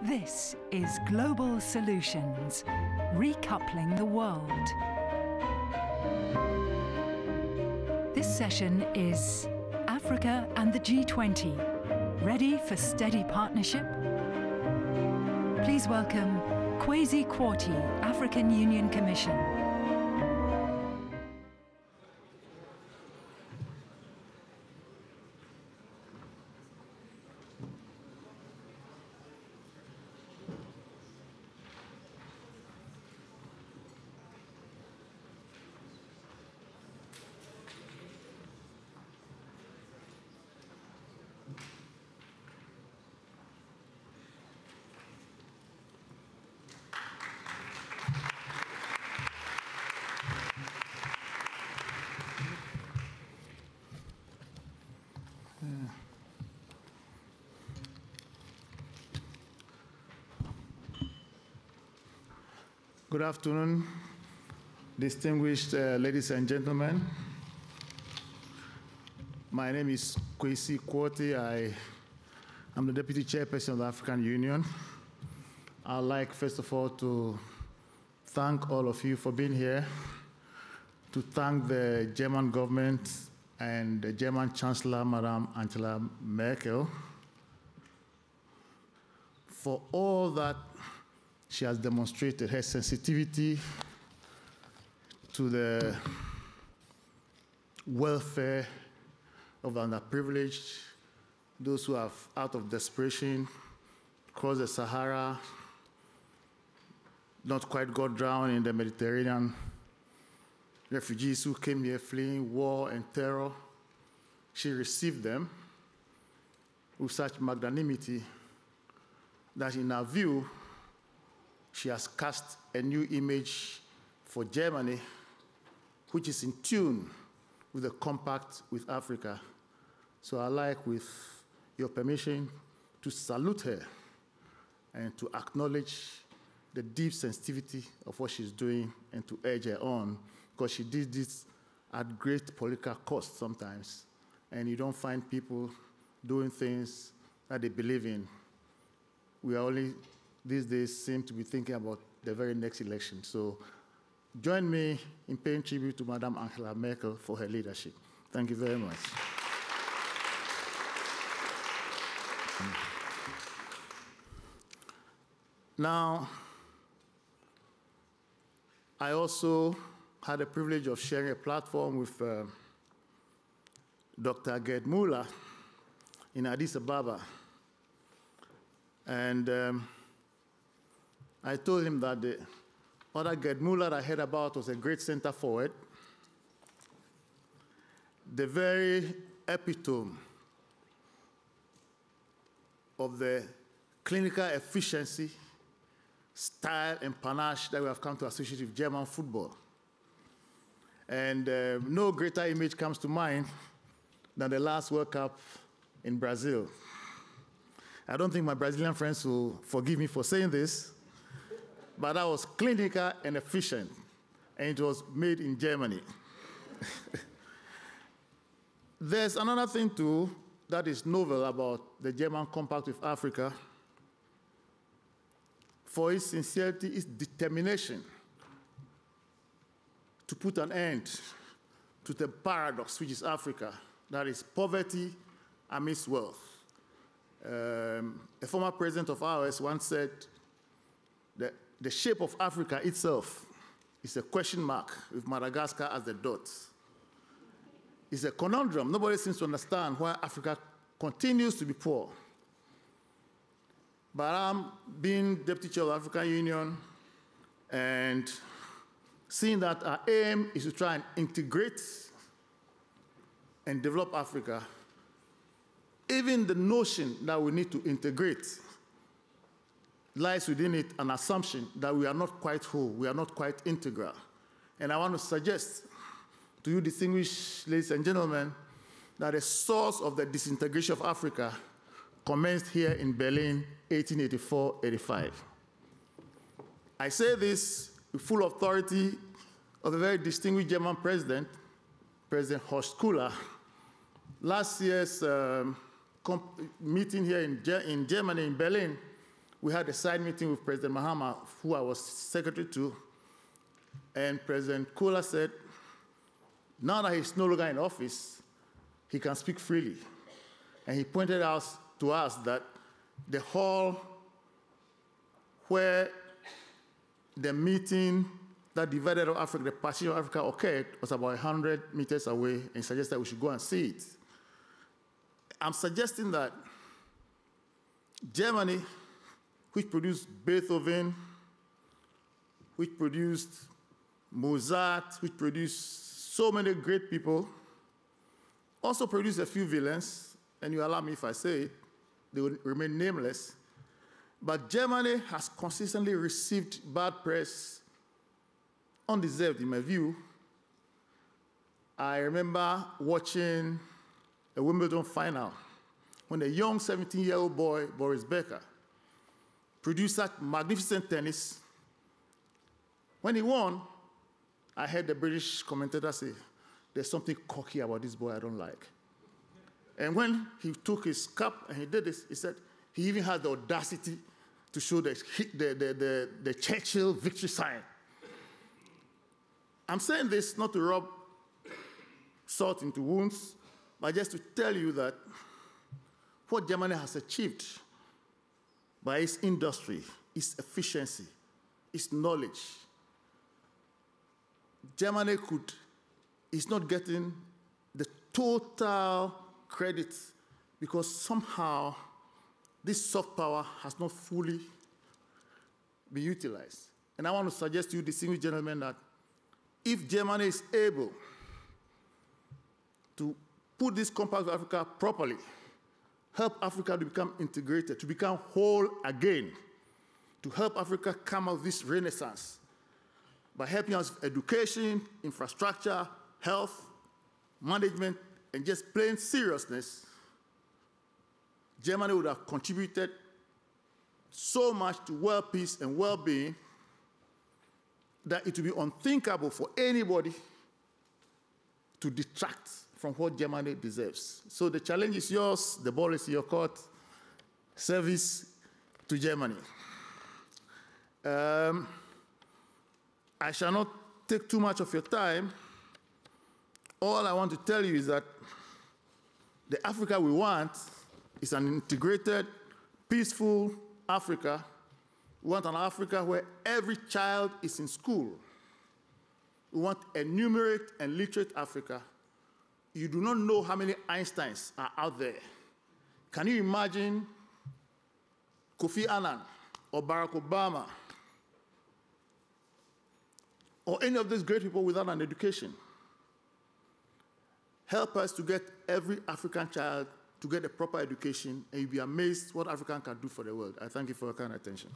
This is Global Solutions, recoupling the world. This session is Africa and the G20, ready for steady partnership? Please welcome Kwesi Quartey, African Union Commission. Good afternoon, distinguished ladies and gentlemen. My name is Kwesi Quartey. I am the Deputy Chairperson of the African Union. I'd like, first of all, to thank all of you for being here, to thank the German government and the German Chancellor, Madame Angela Merkel, for all that she has demonstrated, her sensitivity to the welfare of the underprivileged, those who have, out of desperation, crossed the Sahara, not quite got drowned in the Mediterranean, refugees who came here fleeing war and terror. She received them with such magnanimity that, in our view, she has cast a new image for Germany, which is in tune with the compact with Africa. So I'd like, with your permission, to salute her and to acknowledge the deep sensitivity of what she's doing and to urge her on, because she did this at great political cost sometimes, and you don't find people doing things that they believe in. We are only, these days, seem to be thinking about the very next election. So join me in paying tribute to Madame Angela Merkel for her leadership. Thank you very much. Now, I also had the privilege of sharing a platform with Dr. Gerd Müller in Addis Ababa. And I told him that the other Gerd Müller I heard about was a great center forward, the very epitome of the clinical efficiency, style, and panache that we have come to associate with German football. And no greater image comes to mind than the last World Cup in Brazil. I don't think my Brazilian friends will forgive me for saying this, but that was clinical and efficient, and it was made in Germany. There's another thing, too, that is novel about the German compact with Africa. For its sincerity, its determination to put an end to the paradox, which is Africa, that is poverty amidst wealth. A former president of ours once said that the shape of Africa itself is a question mark with Madagascar as the dot. It's a conundrum. Nobody seems to understand why Africa continues to be poor. But I'm being Deputy Chair of the African Union and seeing that our aim is to try and integrate and develop Africa. Even the notion that we need to integrate lies within it an assumption that we are not quite whole, we are not quite integral. And I want to suggest to you, distinguished ladies and gentlemen, that the source of the disintegration of Africa commenced here in Berlin, 1884-85. I say this with full authority of a very distinguished German president, President Horst Köhler. Last year's meeting here in Germany, in Berlin, we had a side meeting with President Mahama, who I was secretary to, and President Kola said, now that he's no longer in office, he can speak freely. And he pointed out to us that the hall where the meeting that divided Africa, the partition of Africa occurred, was about 100 meters away, and suggested we should go and see it. I'm suggesting that Germany, which produced Beethoven, which produced Mozart, which produced so many great people, also produced a few villains, and you allow me if I say it, they will remain nameless. But Germany has consistently received bad press, undeserved in my view. I remember watching a Wimbledon final when a young 17-year-old boy, Boris Becker, produced such magnificent tennis. When he won, I heard the British commentator say, there's something cocky about this boy I don't like. And when he took his cup and he did this, he said he even had the audacity to show the Churchill victory sign. I'm saying this not to rub salt into wounds, but just to tell you that what Germany has achieved by its industry, its efficiency, its knowledge, Germany is not getting the total credit because somehow this soft power has not fully been utilized. And I want to suggest to you, distinguished gentlemen, that if Germany is able to put this Compact of Africa properly, help Africa to become integrated, to become whole again, to help Africa come out of this renaissance by helping us with education, infrastructure, health, management, and just plain seriousness, Germany would have contributed so much to world peace and well-being that it would be unthinkable for anybody to detract from what Germany deserves. So the challenge is yours, the ball is in your court. Service to Germany. I shall not take too much of your time. All I want to tell you is that the Africa we want is an integrated, peaceful Africa. We want an Africa where every child is in school. We want a numerate and literate Africa. You do not know how many Einsteins are out there. Can you imagine Kofi Annan or Barack Obama or any of these great people without an education? Help us to get every African child to get a proper education, and you'll be amazed what Africa can do for the world. I thank you for your kind attention.